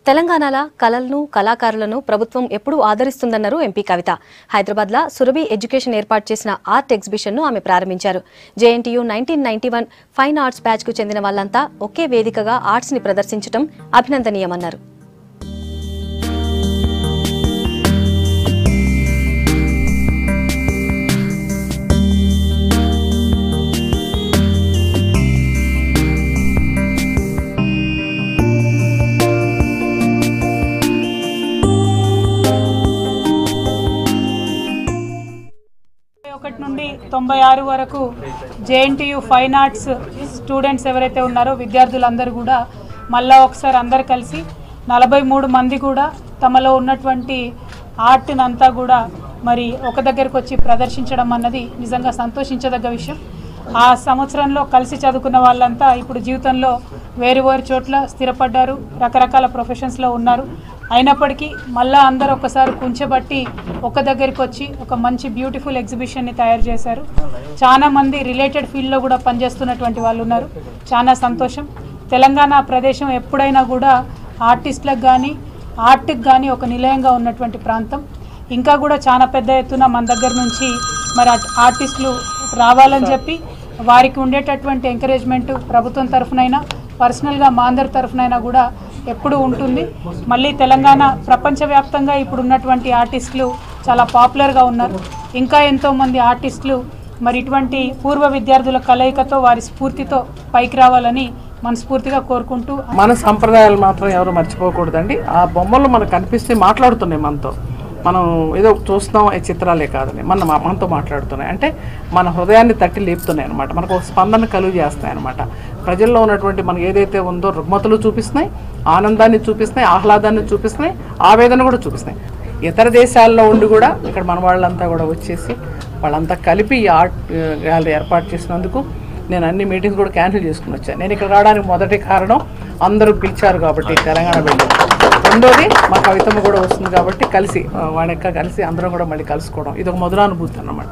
తెలంగాణలో కళలను కళాకారులను ప్రభుత్వం ఎప్పుడూ ఆదరిస్తుందన్నారు ఎంపీ కవిత. హైదరాబాద్లో సురభి ఎడ్యుకేషన్ ఏర్పాటు చేసిన ఆర్ట్ ఎగ్జిబిషన్ను ఆమె ప్రారంభించారు. జేఎన్టీయూ 1991 ఫైన్ ఆర్ట్స్ బ్యాచ్కు చెందిన వాళ్ళంతా ఒకే వేదికగా ఆర్ట్స్ని ప్రదర్శించడం అభినందనీయమన్నారు. నుండి 96 వరకు జేఎన్టీయూ ఫైన్ ఆర్ట్స్ స్టూడెంట్స్ ఎవరైతే ఉన్నారో విద్యార్థులందరూ కూడా మళ్ళా ఒకసారి అందరు కలిసి 43 మంది కూడా తమలో ఉన్నటువంటి ఆర్ట్ని అంతా కూడా మరి ఒక దగ్గరకు వచ్చి ప్రదర్శించడం అన్నది నిజంగా సంతోషించదగ్గ విషయం. ఆ సంవత్సరంలో కలిసి చదువుకున్న వాళ్ళంతా ఇప్పుడు జీవితంలో వేరు వేరు చోట్ల స్థిరపడ్డారు, రకరకాల ప్రొఫెషన్స్లో ఉన్నారు. అయినప్పటికీ మళ్ళీ అందరూ ఒకసారి కుంచబట్టి ఒక దగ్గరికి వచ్చి ఒక మంచి బ్యూటిఫుల్ ఎగ్జిబిషన్ని తయారు చేశారు. చాలామంది రిలేటెడ్ ఫీల్డ్లో కూడా పనిచేస్తున్నటువంటి వాళ్ళు ఉన్నారు. చాలా సంతోషం. తెలంగాణ ప్రదేశం ఎప్పుడైనా కూడా ఆర్టిస్టులకు కానీ ఆర్ట్కి కానీ ఒక నిలయంగా ఉన్నటువంటి ప్రాంతం. ఇంకా కూడా చాలా పెద్ద ఎత్తున మన దగ్గర నుంచి మరి ఆర్టిస్టులు రావాలని చెప్పి వారికి ఉండేటటువంటి ఎంకరేజ్మెంట్ ప్రభుత్వం తరఫునైనా పర్సనల్గా మా అందరి తరఫునైనా కూడా ఎప్పుడు ఉంటుంది. మళ్ళీ తెలంగాణ ప్రపంచవ్యాప్తంగా ఇప్పుడు ఉన్నటువంటి ఆర్టిస్టులు చాలా పాపులర్గా ఉన్నారు. ఇంకా ఎంతోమంది ఆర్టిస్టులు మరి ఇటువంటి పూర్వ విద్యార్థుల కలయికతో వారి స్ఫూర్తితో పైకి రావాలని మనస్ఫూర్తిగా కోరుకుంటూ, మన సంప్రదాయాలు మాత్రం ఎవరు మర్చిపోకూడదండి. ఆ బొమ్మలు మనకు కనిపిస్తే మాట్లాడుతున్నాయి మనతో. మనం ఏదో చూస్తున్నాం ఈ చిత్రాలే కాదని మనతో మాట్లాడుతున్నాయి. అంటే మన హృదయాన్ని తట్టి లేపుతున్నాయి అనమాట. మనకు ఒక స్పందన కలుగు చేస్తాయి అనమాట. ప్రజల్లో ఉన్నటువంటి మనకు ఏదైతే ఉందో రుగ్మతలు చూపిస్తున్నాయి, ఆనందాన్ని చూపిస్తున్నాయి, ఆహ్లాదాన్ని చూపిస్తున్నాయి, ఆవేదన కూడా చూపిస్తున్నాయి. ఇతర దేశాల్లో ఉండి కూడా ఇక్కడ మన వాళ్ళంతా కూడా వచ్చేసి వాళ్ళంతా కలిపి ఈ ఆర్ట్ గ్యాలరీ ఏర్పాటు చేసినందుకు నేను అన్ని మీటింగ్స్ కూడా క్యాన్సిల్ చేసుకుని వచ్చాను. నేను ఇక్కడ రావడానికి మొదటి కారణం అందరూ పిలిచారు కాబట్టి తెలంగాణ వెళ్ళి. రెండోది మా కవితమ్మ కూడా వస్తుంది కాబట్టి కలిసి వాళ్ళ కలిసి అందరం కూడా మళ్ళీ కలుసుకోవడం, ఇది ఒక మధురానుభూతి అన్నమాట.